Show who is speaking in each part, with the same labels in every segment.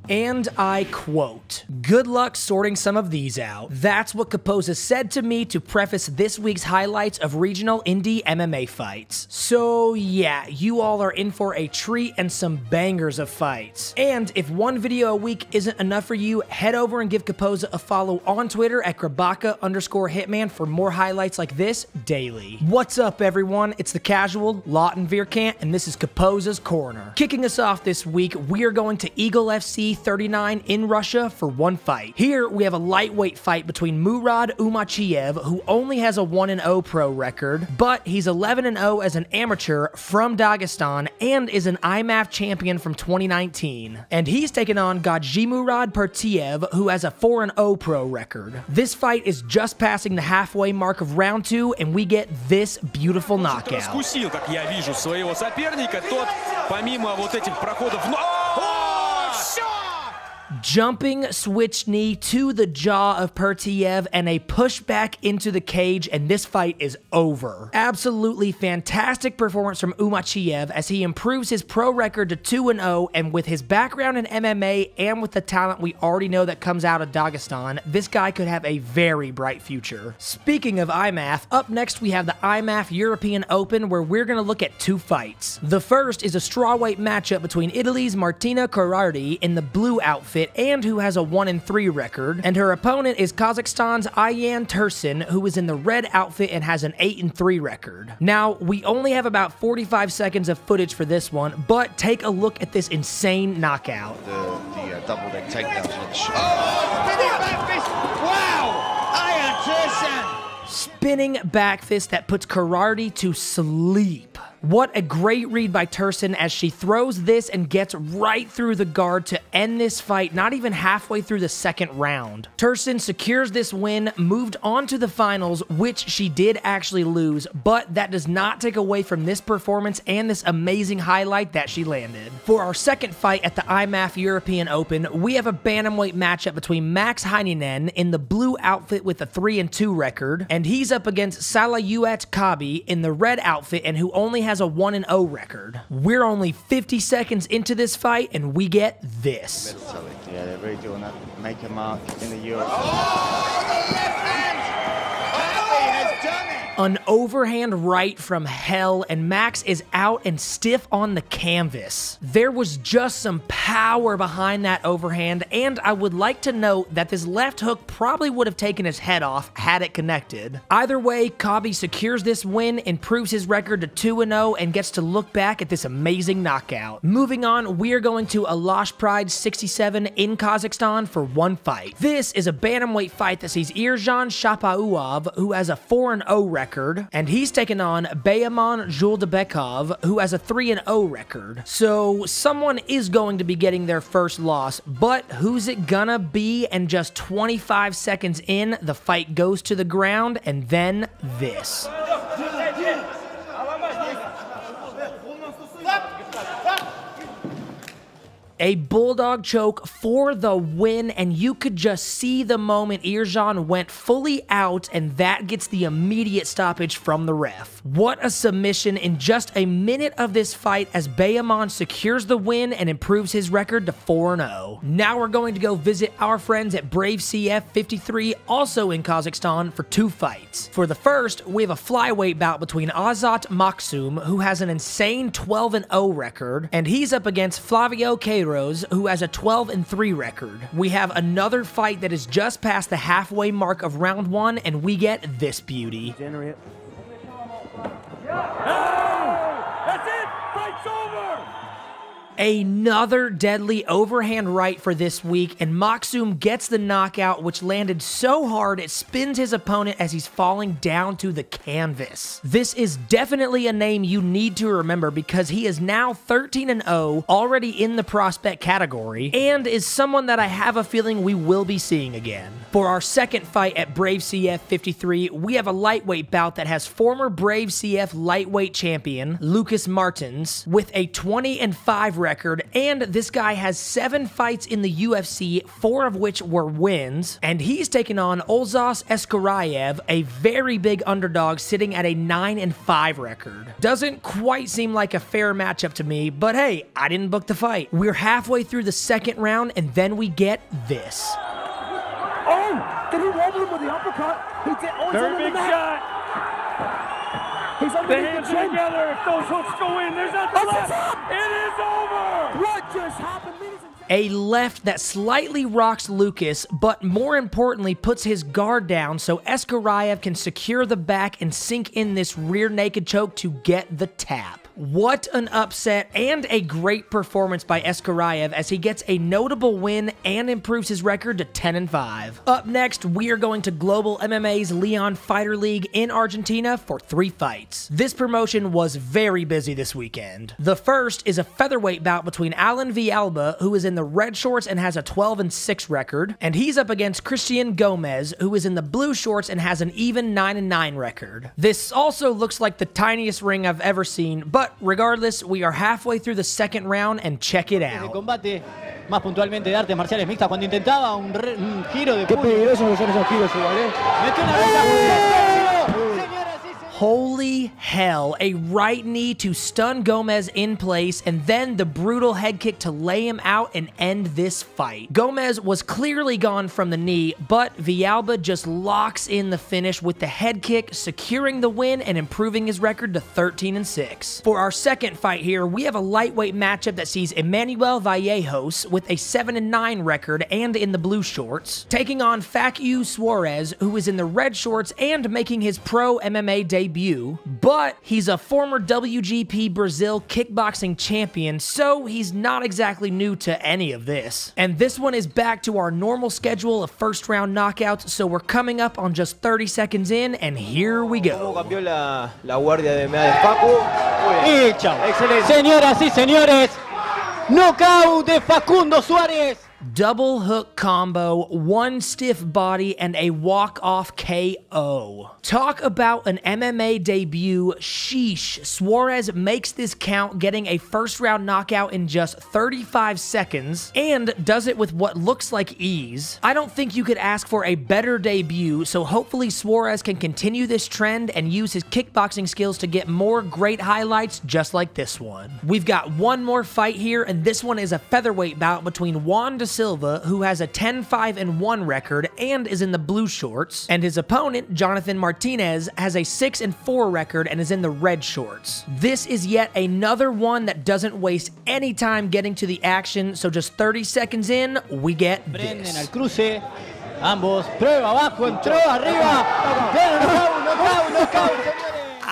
Speaker 1: And I quote, "Good luck sorting some of these out." That's what Caposa said to me to preface this week's highlights of regional indie MMA fights. So yeah, you all are in for a treat and some bangers of fights. And if one video a week isn't enough for you, head over and give Caposa a follow on Twitter at Grabaka_Hitman for more highlights like this daily. What's up everyone? It's the casual, Lawton Vierkant, and this is Caposa's Corner. Kicking us off this week, we are going to Eagle FC 39 in Russia for one fight. Here we have a lightweight fight between Murad Umachiev, who only has a 1-0 pro record, but he's 11-0 as an amateur from Dagestan and is an Imaf champion from 2019. And he's taken on Gajimurad Pertiev, who has a 4-0 pro record. This fight is just passing the halfway mark of round 2, and we get this beautiful knockout. Jumping switch knee to the jaw of Pertiev and a pushback into the cage, and this fight is over. Absolutely fantastic performance from Umachiev as he improves his pro record to 2-0, and with his background in MMA and with the talent we already know that comes out of Dagestan, this guy could have a very bright future. Speaking of IMAF, up next we have the IMAF European Open, where we're going to look at two fights. The first is a strawweight matchup between Italy's Martina Corrardi in the blue outfit and who has a 1-3 record, and her opponent is Kazakhstan's Ayaan Tursun, who is in the red outfit and has an 8-3 record. Now, we only have about 45 seconds of footage for this one, but take a look at this insane knockout.
Speaker 2: The double leg takedowns on the shot. Oh, wow! Ayaan Tursun!
Speaker 1: Spinning back fist that puts Corrardi to sleep. What a great read by Tursun as she throws this and gets right through the guard to end this fight, not even halfway through the second round. Tursun secures this win, moved on to the finals, which she did actually lose, but that does not take away from this performance and this amazing highlight that she landed. For our second fight at the IMAF European Open, we have a bantamweight matchup between Max Heininen in the blue outfit with a 3-2 record, and he's up against Salayuat Kabi in the red outfit and who only has a 1-0 record. We're only 50 seconds into this fight and we get this.
Speaker 2: Yeah, they're really doing that. Make a mark in the Euro.
Speaker 1: An overhand right from hell, and Max is out and stiff on the canvas. There was just some power behind that overhand, and I would like to note that this left hook probably would have taken his head off had it connected. Either way, Kabi secures this win, improves his record to 2-0, and gets to look back at this amazing knockout. Moving on, we are going to a Losh Pride 67 in Kazakhstan for one fight. This is a bantamweight fight that sees Irzhan Shapauov, who has a 4-0 record, and he's taken on Bayaman Juldabekov, who has a 3-0 record. So someone is going to be getting their first loss, but who's it gonna be? And just 25 seconds in, the fight goes to the ground, and then this. A bulldog choke for the win, and you could just see the moment Irzhan went fully out, and that gets the immediate stoppage from the ref. What a submission in just a minute of this fight as Bayaman secures the win and improves his record to 4-0. Now we're going to go visit our friends at Brave53, also in Kazakhstan, for two fights. For the first, we have a flyweight bout between Azat Maksum, who has an insane 12-0 record, and he's up against Flavio Queiroz, who has a 12-3 record. We have another fight that is just past the halfway mark of round 1, and we get this beauty.
Speaker 3: Generate. That's it! Fight's over!
Speaker 1: Another deadly overhand right for this week, and Maksum gets the knockout, which landed so hard it spins his opponent as he's falling down to the canvas. This is definitely a name you need to remember because he is now 13-0, already in the prospect category, and is someone that I have a feeling we will be seeing again. For our second fight at Brave CF 53, we have a lightweight bout that has former Brave CF lightweight champion Lucas Martins with a 20-5 record, and this guy has 7 fights in the UFC, 4 of which were wins, and he's taken on Olzas Eskuraev, a very big underdog sitting at a 9-5 record. Doesn't quite seem like a fair matchup to me, but hey, I didn't book the fight. We're halfway through the second round, and then we get this.
Speaker 3: Oh! Did he wobble him with the uppercut? He did. Oh, very big shot. He's the hands are together. If those hooks go in, there's nothing left. It is over. What just happened, ladies and gentlemen?
Speaker 1: A left that slightly rocks Lucas, but more importantly puts his guard down so Eskuraev can secure the back and sink in this rear naked choke to get the tap. What an upset and a great performance by Eskuraev as he gets a notable win and improves his record to 10-5. Up next, we are going to Global MMA's Leon Fighter League in Argentina for 3 fights. This promotion was very busy this weekend. The first is a featherweight bout between Alan Villalba, who is in the red shorts and has a 12-6 record, and he's up against Christian Gomez, who is in the blue shorts and has an even 9-9 record. This also looks like the tiniest ring I've ever seen, but regardless, we are halfway through the second round and check it out.
Speaker 4: Más puntualmente de artes marciales mixtas cuando intentaba un giro de puño. Qué peligrosos son esos giros igual, Metió una
Speaker 1: Holy hell, a right knee to stun Gomez in place, and then the brutal head kick to lay him out and end this fight. Gomez was clearly gone from the knee, but Villalba just locks in the finish with the head kick, securing the win and improving his record to 13-6. For our second fight here, we have a lightweight matchup that sees Emmanuel Vallejos with a 7-9 record and in the blue shorts, taking on Facu Suarez, who is in the red shorts and making his pro MMA debut. But he's a former WGP Brazil kickboxing champion, so he's not exactly new to any of this. And this one is back to our normal schedule of first round knockouts, so we're coming up on just 30 seconds in, and here we go.
Speaker 4: Señoras y señores, knockout de Facundo Suárez.
Speaker 1: Double hook combo, 1 stiff body, and a walk-off KO. Talk about an MMA debut. Sheesh. Suarez makes this count, getting a first-round knockout in just 35 seconds, and does it with what looks like ease. I don't think you could ask for a better debut, so hopefully Suarez can continue this trend and use his kickboxing skills to get more great highlights just like this one. We've got one more fight here, and this one is a featherweight bout between Juan de Silva, who has a 10-5-1 record and is in the blue shorts, and his opponent, Jonathan Martinez, has a 6-4 record and is in the red shorts. This is yet another one that doesn't waste any time getting to the action, so just 30 seconds in, we get this.
Speaker 4: Al cruce, ambos, prueba abajo, entró arriba, knockout.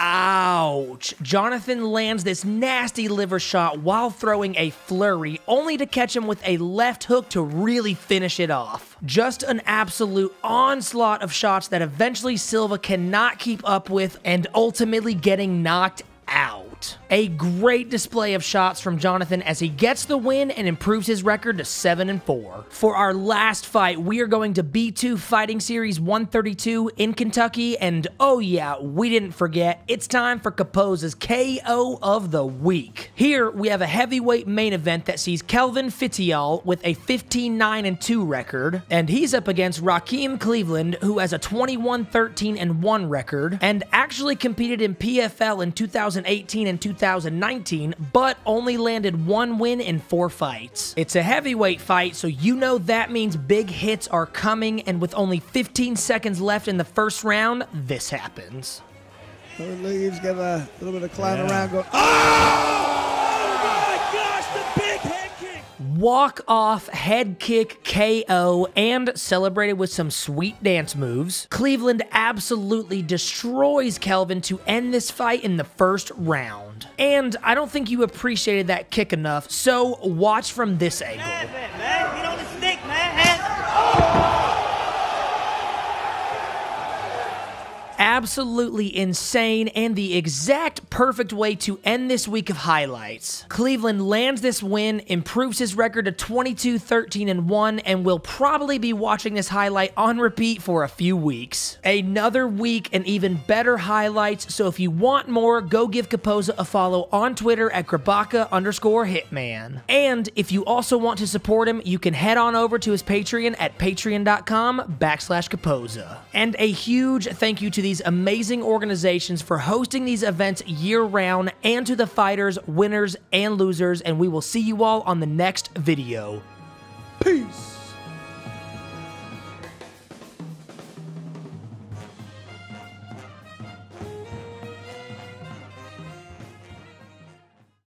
Speaker 1: Ouch. Jonathan lands this nasty liver shot while throwing a flurry, only to catch him with a left hook to really finish it off. Just an absolute onslaught of shots that eventually Silva cannot keep up with, and ultimately getting knocked out. A great display of shots from Jonathan as he gets the win and improves his record to 7-4. For our last fight, we are going to B2 Fighting Series 132 in Kentucky, and oh yeah, we didn't forget, it's time for Caposa's KO of the week. Here, we have a heavyweight main event that sees Kelvin Fitial with a 15-9-2 record, and he's up against Rakeem Cleveland, who has a 21-13-1 record, and actually competed in PFL in 2018 and 2019, but only landed 1 win in 4 fights. It's a heavyweight fight, so you know that means big hits are coming, and with only 15 seconds left in the first round, this happens.
Speaker 5: Leaves, give a little bit of clown around, go,
Speaker 1: walk-off head kick KO and celebrated with some sweet dance moves. Cleveland absolutely destroys Kelvin to end this fight in the first round. And I don't think you appreciated that kick enough, so watch from this angle.
Speaker 6: Get on the stick, man.
Speaker 1: Absolutely insane and the exact perfect way to end this week of highlights. Cleveland lands this win, improves his record to 22-13-1, and will probably be watching this highlight on repeat for a few weeks. Another week and even better highlights, so if you want more, go give Caposa a follow on Twitter at Grabaka_Hitman. And if you also want to support him, you can head on over to his Patreon at patreon.com/Caposa. And a huge thank you to these amazing organizations for hosting these events year-round, and to the fighters, winners, and losers, and we will see you all on the next video.